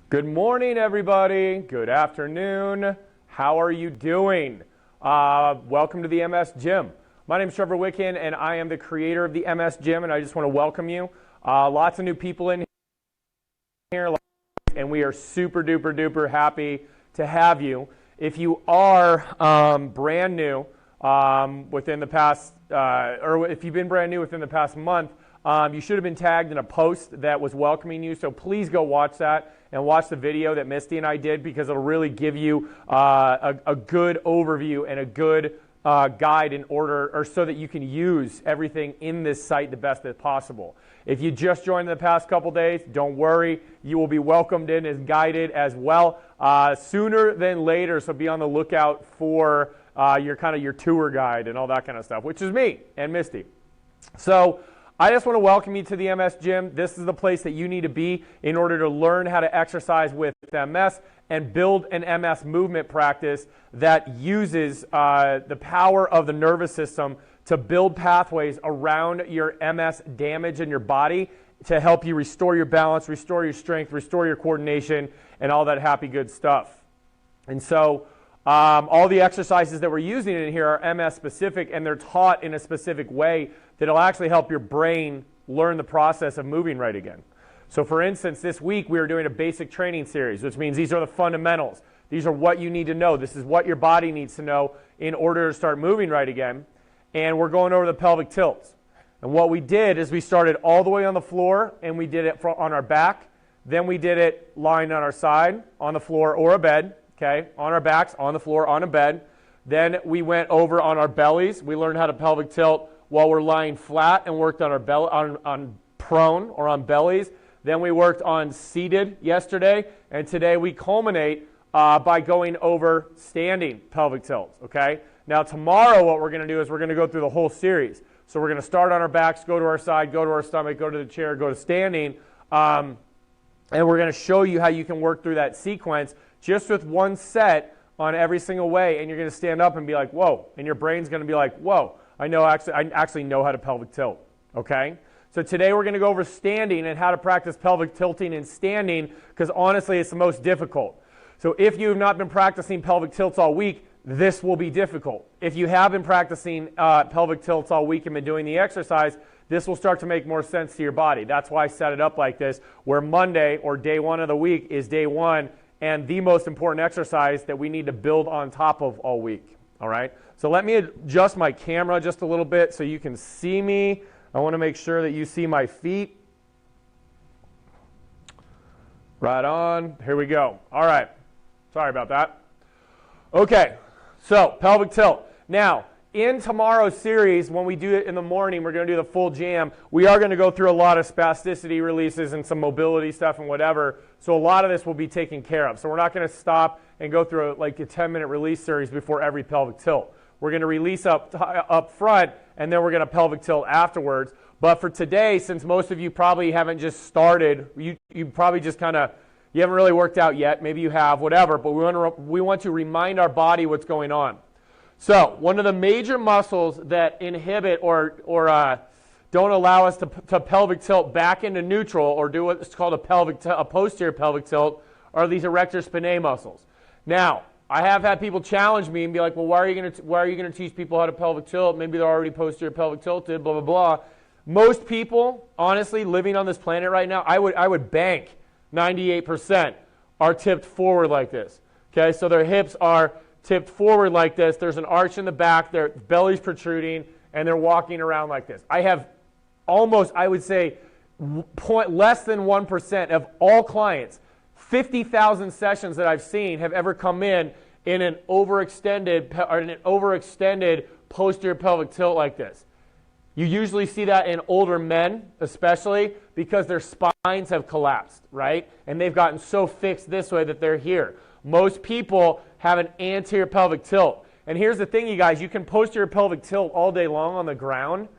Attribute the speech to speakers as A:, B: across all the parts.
A: Good morning, everybody. Good afternoon. How are you doing? Welcome to the MS Gym. My name is Trevor Wicken, and I am the creator of the MS Gym, and I just want to welcome you. Lots of new people in here, and we are super duper duper happy to have you. If you are brand new within the past, or if you've been brand new within the past month, you should have been tagged in a post that was welcoming you, so please go watch that and watch the video that Misty and I did, because it'll really give you a good overview and a good guide in order, or so that you can use everything in this site the best as possible. If you just joined in the past couple days, don't worry, you will be welcomed in and guided as well sooner than later, so be on the lookout for your tour guide and all that kind of stuff, which is me and Misty. So I just want to welcome you to the MS Gym. This is the place that you need to be in order to learn how to exercise with MS and build an MS movement practice that uses the power of the nervous system to build pathways around your MS damage in your body to help you restore your balance, restore your strength, restore your coordination, and all that happy good stuff. And so all the exercises that we're using in here are MS specific, and they're taught in a specific way that'll actually help your brain learn the process of moving right again. So for instance, this week we are doing a basic training series, which means these are the fundamentals. These are what you need to know. This is what your body needs to know in order to start moving right again. And we're going over the pelvic tilts. And what we did is we started all the way on the floor, and we did it on our back. Then we did it lying on our side, on the floor or a bed, okay? On our backs, on the floor, on a bed. Then we went over on our bellies. We learned how to pelvic tilt while we're lying flat, and worked on our belly, on prone or on bellies. Then we worked on seated yesterday, and today we culminate by going over standing pelvic tilts, okay? Now tomorrow what we're going to do is we're going to go through the whole series. So we're going to start on our backs, go to our side, go to our stomach, go to the chair, go to standing, and we're going to show you how you can work through that sequence just with one set on every single way, and you're going to stand up and be like, whoa, and your brain's going to be like, whoa, I actually know how to pelvic tilt, okay? So today we're going to go over standing and how to practice pelvic tilting and standing, because honestly it's the most difficult. So if you have not been practicing pelvic tilts all week, this will be difficult. If you have been practicing pelvic tilts all week and been doing the exercise, this will start to make more sense to your body. That's why I set it up like this, where Monday or day one of the week is day one and the most important exercise that we need to build on top of all week, all right? So let me adjust my camera just a little bit so you can see me. I want to make sure that you see my feet. Right on. Here we go. All right. Sorry about that. Okay. So pelvic tilt. Now, in tomorrow's series, when we do it in the morning, we're going to do the full jam. We are going to go through a lot of spasticity releases and some mobility stuff and whatever. So a lot of this will be taken care of. So we're not going to stop and go through like a 10-minute release series before every pelvic tilt. We're going to release up front, and then we're going to pelvic tilt afterwards. But for today, since most of you probably haven't just started, you probably just you haven't really worked out yet. Maybe you have, whatever. But we want to remind our body what's going on. So one of the major muscles that inhibit or don't allow us to pelvic tilt back into neutral or do what's called a posterior pelvic tilt are these Erector Spinae muscles. Now, I have had people challenge me and be like, well, why are you going to teach people how to pelvic tilt? Maybe they're already posterior pelvic tilted, blah, blah, blah. Most people, honestly, living on this planet right now, I would bank 98% are tipped forward like this. Okay, so their hips are tipped forward like this. There's an arch in the back. Their belly's protruding, and they're walking around like this. I have almost, I would say, less than 1% of all clients, 50,000 sessions that I've seen have ever come in an overextended posterior pelvic tilt like this. You usually see that in older men, especially because their spines have collapsed, right? And they've gotten so fixed this way that they're here. Most people have an anterior pelvic tilt. And here's the thing, you guys, you can posterior pelvic tilt all day long on the ground,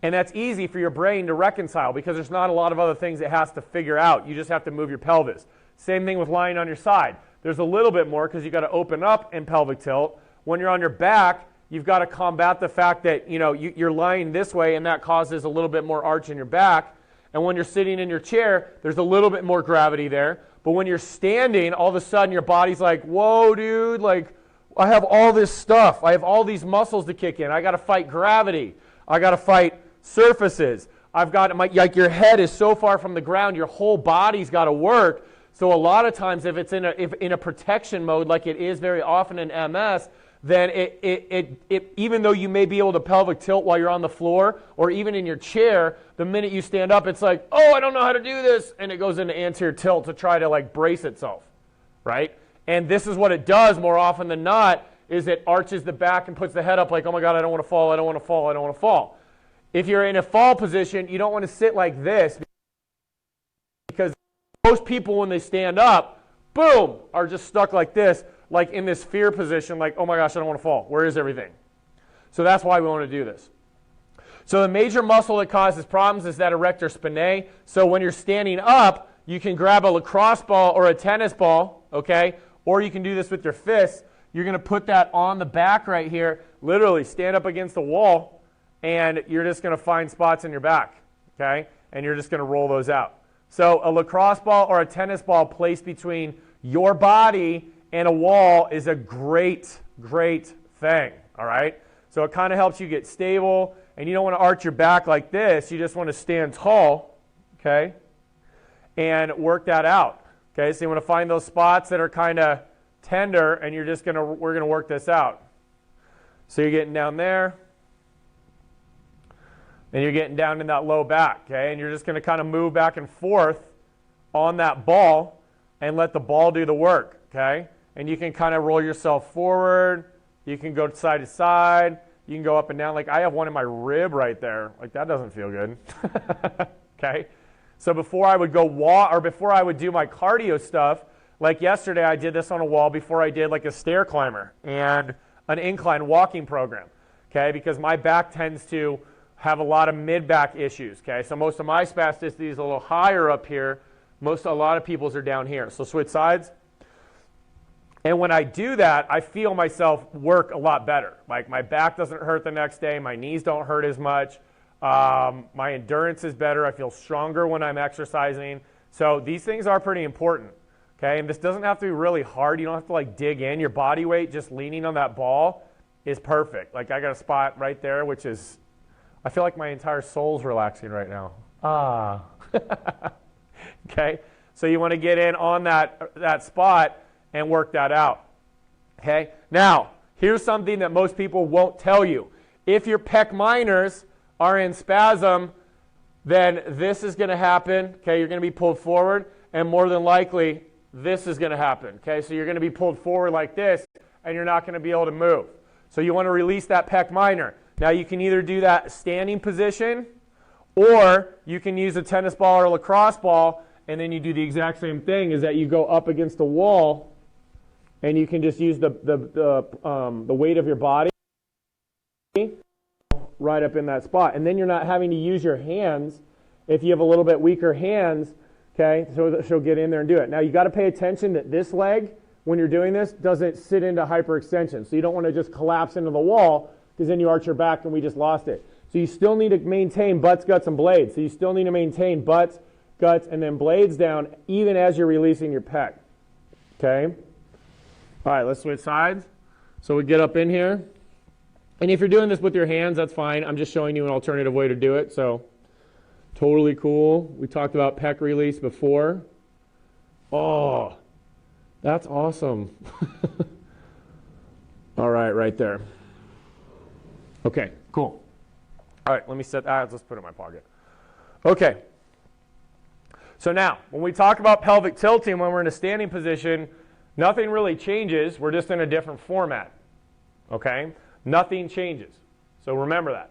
A: and that's easy for your brain to reconcile because there's not a lot of other things it has to figure out. You just have to move your pelvis. Same thing with lying on your side. There's a little bit more because you've got to open up in pelvic tilt. When you're on your back, you've got to combat the fact that you're lying this way and that causes a little bit more arch in your back. And when you're sitting in your chair, there's a little bit more gravity there. But when you're standing, all of a sudden your body's like, whoa, dude, like I have all this stuff. I have all these muscles to kick in. I got to fight gravity. I got to fight surfaces. I've got like your head is so far from the ground, your whole body's got to work. So a lot of times if it's in a protection mode like it is very often in MS, then it even though you may be able to pelvic tilt while you're on the floor or even in your chair, the minute you stand up, it's like, oh, I don't know how to do this. And it goes into anterior tilt to try to like brace itself, right? And this is what it does more often than not, is it arches the back and puts the head up like, oh my God, I don't want to fall, I don't want to fall, I don't want to fall. If you're in a fall position, you don't want to sit like this because most people when they stand up, boom, are just stuck like this, like in this fear position, like, oh my gosh, I don't want to fall. Where is everything? So that's why we want to do this. So the major muscle that causes problems is that erector spinae. So when you're standing up, you can grab a lacrosse ball or a tennis ball, okay? Or you can do this with your fists. You're going to put that on the back right here, literally stand up against the wall, and you're just going to find spots in your back, okay? And you're just going to roll those out. So a lacrosse ball or a tennis ball placed between your body and a wall is a great, great thing, all right? So it kind of helps you get stable, and you don't want to arch your back like this. You just want to stand tall, okay, and work that out, okay? So you want to find those spots that are kind of tender, and we're going to work this out. So you're getting down there, and you're getting down in that low back, okay? And you're just going to kind of move back and forth on that ball and let the ball do the work, okay? And you can kind of roll yourself forward. You can go side to side. You can go up and down. Like I have one in my rib right there. Like that doesn't feel good, okay? So before I would go before I would do my cardio stuff, like yesterday I did this on a wall before I did like a stair climber and an incline walking program, okay? Because my back tends to have a lot of mid-back issues, okay? So most of my spasticity is a little higher up here. A lot of people's are down here. So switch sides. And when I do that, I feel myself work a lot better. Like my back doesn't hurt the next day. My knees don't hurt as much. My endurance is better. I feel stronger when I'm exercising. So these things are pretty important, okay? And this doesn't have to be really hard. You don't have to like dig in. Your body weight just leaning on that ball is perfect. Like I got a spot right there, which is, I feel like my entire soul's relaxing right now. Ah. Okay? So you want to get in on that spot and work that out. Okay? Now, here's something that most people won't tell you. If your pec minors are in spasm, then this is going to happen. Okay? You're going to be pulled forward, and more than likely, this is going to happen. Okay? So you're going to be pulled forward like this, and you're not going to be able to move. So you want to release that pec minor. Now you can either do that standing position, or you can use a tennis ball or a lacrosse ball, and then you do the exact same thing, is that you go up against the wall, and you can just use the weight of your body right up in that spot. And then you're not having to use your hands if you have a little bit weaker hands, okay, so she'll get in there and do it. Now you got to pay attention that this leg, when you're doing this, doesn't sit into hyperextension. So you don't want to just collapse into the wall, because then you arch your back and we just lost it. So you still need to maintain butts, guts, and blades. So you still need to maintain butts, guts, and then blades down even as you're releasing your pec. Okay? All right, let's switch sides. So we get up in here. And if you're doing this with your hands, that's fine. I'm just showing you an alternative way to do it. So totally cool. We talked about pec release before. Oh, that's awesome. All right, right there. Okay, cool. All right, let me set that. Let's put it in my pocket. Okay. So now, when we talk about pelvic tilting, when we're in a standing position, nothing really changes. We're just in a different format. Okay? Nothing changes. So remember that.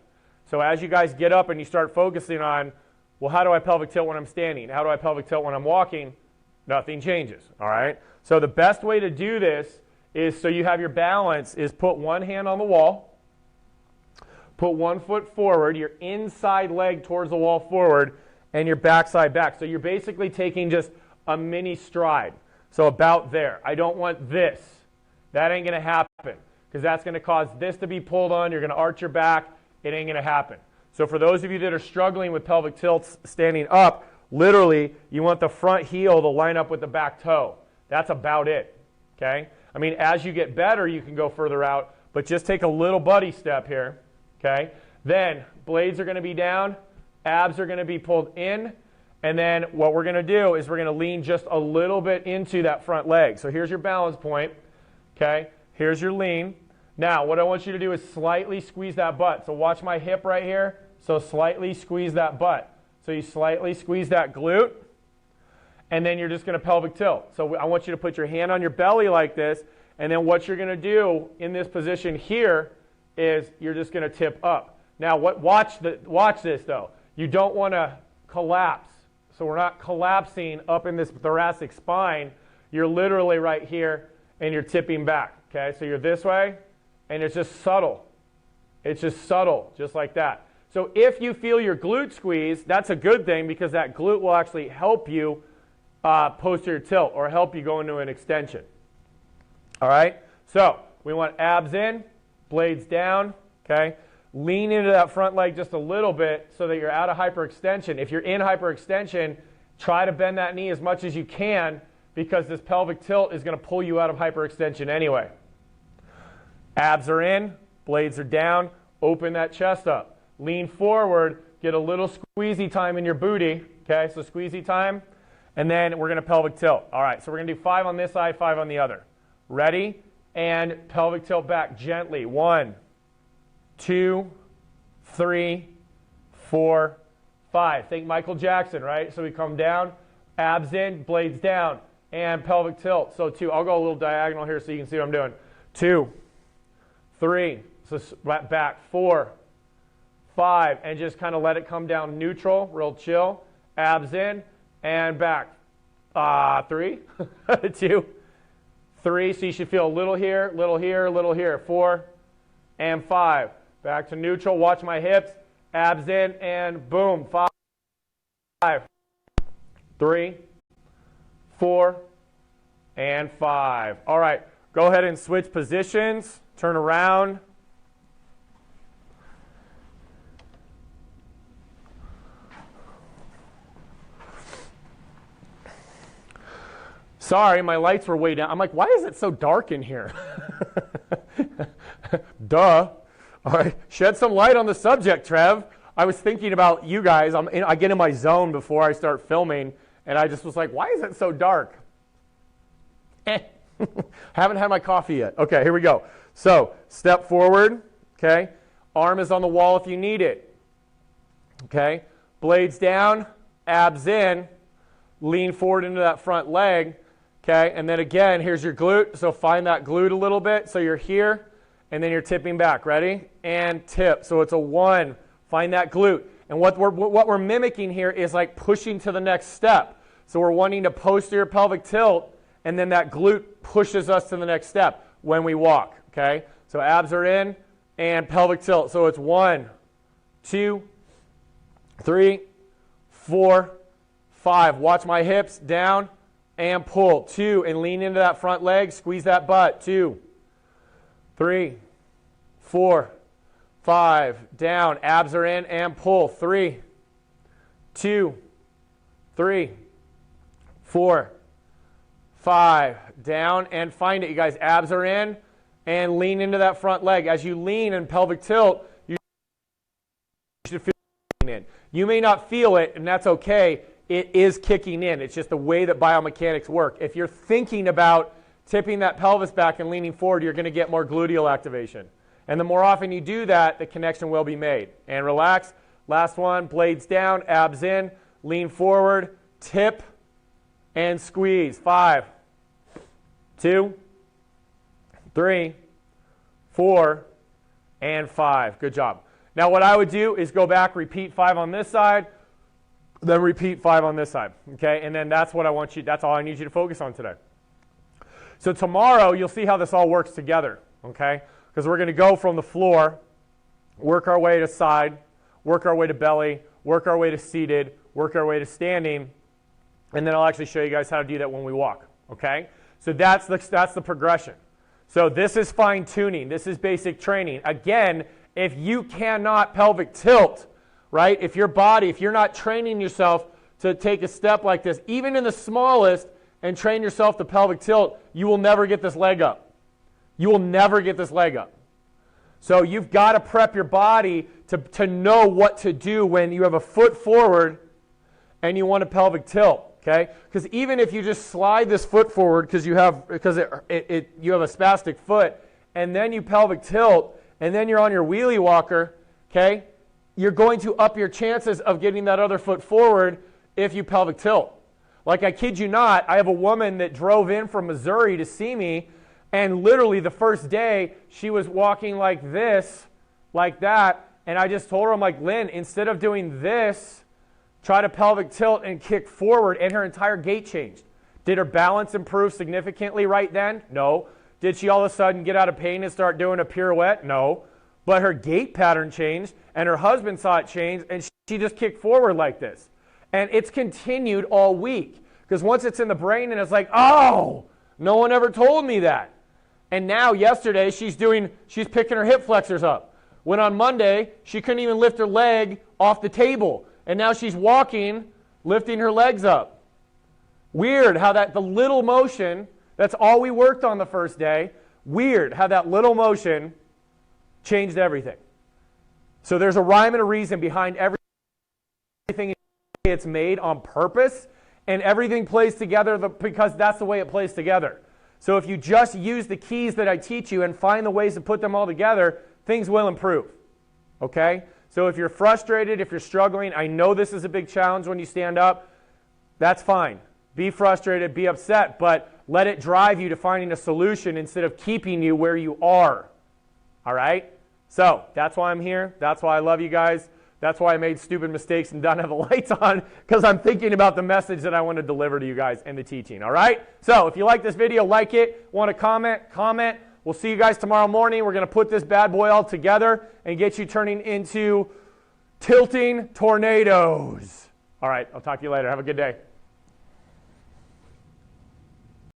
A: So as you guys get up and you start focusing on, well, how do I pelvic tilt when I'm standing? How do I pelvic tilt when I'm walking? Nothing changes. All right? So the best way to do this is, so you have your balance, is put one hand on the wall. Put 1 foot forward, your inside leg towards the wall forward, and your backside back. So you're basically taking just a mini stride. So about there. I don't want this. That ain't going to happen, because that's going to cause this to be pulled on. You're going to arch your back. It ain't going to happen. So for those of you that are struggling with pelvic tilts standing up, literally, you want the front heel to line up with the back toe. That's about it, okay? I mean, as you get better, you can go further out, but just take a little buddy step here, okay? Then blades are going to be down, abs are going to be pulled in, and then what we're going to do is we're going to lean just a little bit into that front leg. So here's your balance point, okay? Here's your lean. Now, what I want you to do is slightly squeeze that butt. So watch my hip right here. So slightly squeeze that butt. So you slightly squeeze that glute, and then you're just going to pelvic tilt. So I want you to put your hand on your belly like this, and then what you're going to do in this position here is you're just going to tip up. Now, watch this though. You don't want to collapse. So we're not collapsing up in this thoracic spine. You're literally right here, and you're tipping back. Okay, so you're this way, and it's just subtle. It's just subtle, just like that. So if you feel your glute squeeze, that's a good thing because that glute will actually help you posterior tilt or help you go into an extension. All right? So we want abs in, blades down, okay? Lean into that front leg just a little bit so that you're out of hyperextension. If you're in hyperextension, try to bend that knee as much as you can because this pelvic tilt is going to pull you out of hyperextension anyway. Abs are in, blades are down, open that chest up. Lean forward, get a little squeezy time in your booty, okay? So squeezy time, and then we're going to pelvic tilt. All right, so we're going to do 5 on this side, 5 on the other. Ready? And pelvic tilt back gently. 1, 2, 3, 4, 5. Think Michael Jackson, right? So we come down, abs in, blades down, and pelvic tilt. So 2, I'll go a little diagonal here so you can see what I'm doing. 2, 3, so back, 4, 5, and just kind of let it come down neutral, real chill. Abs in and back. 3, 2, 3. So you should feel a little here, little here, little here. 4 and 5. Back to neutral. Watch my hips. Abs in and boom. 5, 3, 4, and 5. All right. Go ahead and switch positions. Turn around. Sorry, my lights were way down. I'm like, why is it so dark in here? Duh. All right, shed some light on the subject, Trev. I was thinking about you guys. I get in my zone before I start filming, and I just was like, why is it so dark? Haven't had my coffee yet. Okay, here we go. So, step forward, okay? Arm is on the wall if you need it. Okay? Blades down, abs in, lean forward into that front leg. Okay, and then again, here's your glute. So find that glute a little bit. So you're here, and then you're tipping back. Ready? And tip. So it's a 1. Find that glute. And what we're mimicking here is like pushing to the next step. So we're wanting to posterior pelvic tilt, and then that glute pushes us to the next step when we walk. Okay? So abs are in, and pelvic tilt. So it's 1, 2, 3, 4, 5. Watch my hips down. And pull. 2, and lean into that front leg. Squeeze that butt. 2, 3, 4, 5. Down. Abs are in and pull. 3, 2, 3, 4, 5. Down and find it, you guys. Abs are in and lean into that front leg. As you lean in pelvic tilt, you should feel it in. You may not feel it, and that's okay. It is kicking in. It's just the way that biomechanics work. If you're thinking about tipping that pelvis back and leaning forward, you're going to get more gluteal activation. And the more often you do that, the connection will be made. And relax. Last one, blades down, abs in, lean forward, tip, and squeeze. 5, 2, 3, 4, and 5. Good job. Now what I would do is go back, repeat 5 on this side, then repeat 5 on this side, okay? And then that's what I want you, that's all I need you to focus on today. So tomorrow, you'll see how this all works together, okay? Because we're going to go from the floor, work our way to side, work our way to belly, work our way to seated, work our way to standing, and then I'll actually show you guys how to do that when we walk, okay? So that's the progression. So this is fine-tuning. This is basic training. Again, if you cannot pelvic tilt, right? If you're not training yourself to take a step like this, even in the smallest, and train yourself to pelvic tilt, you will never get this leg up. You will never get this leg up. So you've got to prep your body to know what to do when you have a foot forward and you want a pelvic tilt, okay? Because even if you just slide this foot forward because you have a spastic foot, and then you pelvic tilt, and then you're on your wheelie walker, okay, you're going to up your chances of getting that other foot forward if you pelvic tilt. Like, I kid you not, I have a woman that drove in from Missouri to see me, and literally the first day, she was walking like this, like that, and I just told her, I'm like, Lynn, instead of doing this, try to pelvic tilt and kick forward, and her entire gait changed. Did her balance improve significantly right then? No. Did she all of a sudden get out of pain and start doing a pirouette? No. But her gait pattern changed, and her husband saw it change, and she just kicked forward like this. And it's continued all week. Because once it's in the brain, and it's like, oh, no one ever told me that. And now, yesterday, she's picking her hip flexors up. When on Monday, she couldn't even lift her leg off the table. And now she's walking, lifting her legs up. Weird how the little motion, that's all we worked on the first day. Weird how that little motion changed everything. So there's a rhyme and a reason behind everything. It's made on purpose, and everything plays together because that's the way it plays together. So if you just use the keys that I teach you and find the ways to put them all together, things will improve. Okay? So if you're frustrated, if you're struggling, I know this is a big challenge when you stand up, that's fine. Be frustrated, be upset, but let it drive you to finding a solution instead of keeping you where you are. All right? So that's why I'm here. That's why I love you guys. That's why I made stupid mistakes and don't have the lights on, because I'm thinking about the message that I want to deliver to you guys and the teaching, all right? So if you like this video, like it. Want to comment. We'll see you guys tomorrow morning. We're going to put this bad boy all together and get you turning into tilting tornadoes. All right, I'll talk to you later. Have a good day.